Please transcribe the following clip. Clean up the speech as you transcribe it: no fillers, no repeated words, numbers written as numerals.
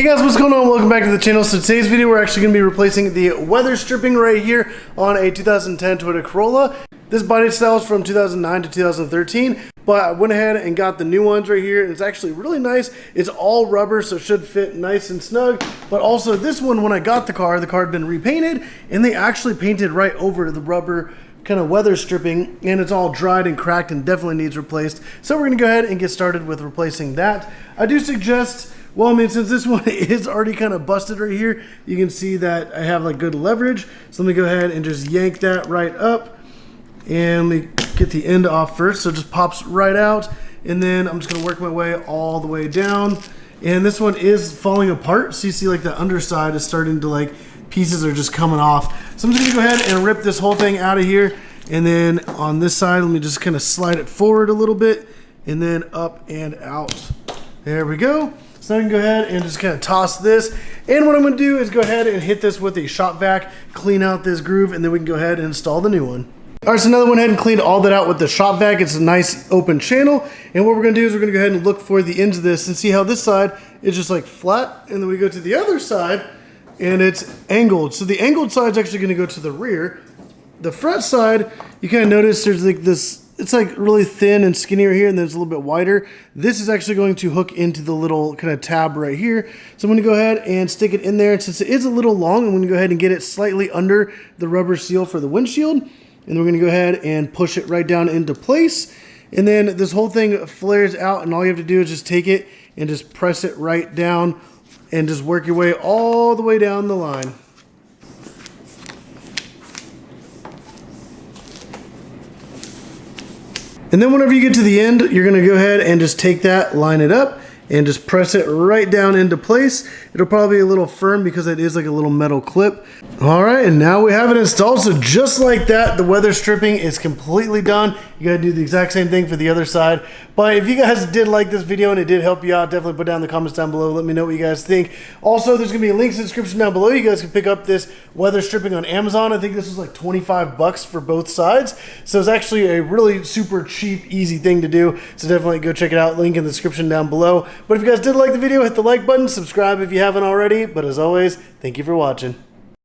Hey guys, what's going on? Welcome back to the channel. So today's video, we're actually going to be replacing the weather stripping right here on a 2010 Toyota Corolla. This body style is from 2009 to 2013, but I went ahead and got the new ones right here. It's actually really nice. It's all rubber, so it should fit nice and snug. But also this one, when I got the car had been repainted, and they actually painted right over the rubber kind of weather stripping, and it's all dried and cracked and definitely needs replaced. So we're going to go ahead and get started with replacing that. I do suggest, well, I mean, since this one is already kind of busted right here, you can see that I have like good leverage. So let me go ahead and just yank that right up. And let me get the end off first. So it just pops right out. And then I'm just gonna work my way all the way down. And this one is falling apart. So you see like the underside is starting to like, pieces are just coming off. So I'm just gonna go ahead and rip this whole thing out of here. And then on this side, let me just kind of slide it forward a little bit and then up and out. There we go. So I can go ahead and just kind of toss this. And what I'm going to do is go ahead and hit this with a shop vac, clean out this groove, and then we can go ahead and install the new one. All right, so now that I went ahead and cleaned all that out with the shop vac, it's a nice open channel. And what we're going to do is we're going to go ahead and look for the ends of this and see how this side is just like flat. And then we go to the other side and it's angled. So the angled side is actually going to go to the rear. The front side, you kind of notice there's like this, it's like really thin and skinnier here, and then it's a little bit wider. This is actually going to hook into the little kind of tab right here. So I'm going to go ahead and stick it in there. And since it is a little long, I'm going to go ahead and get it slightly under the rubber seal for the windshield. And we're going to go ahead and push it right down into place. And then this whole thing flares out, and all you have to do is just take it and just press it right down and just work your way all the way down the line. And then whenever you get to the end, you're going to go ahead and just take that, line it up, and just press it right down into place. It'll probably be a little firm because it is like a little metal clip. All right, and now we have it installed. So just like that, the weather stripping is completely done. You gotta do the exact same thing for the other side. But if you guys did like this video and it did help you out, definitely put down in the comments down below. Let me know what you guys think. Also, there's gonna be a link in the description down below. You guys can pick up this weather stripping on Amazon. I think this was like 25 bucks for both sides. So it's actually a really super cheap, easy thing to do. So definitely go check it out. Link in the description down below. But if you guys did like the video, hit the like button, subscribe if you haven't already. But as always, thank you for watching.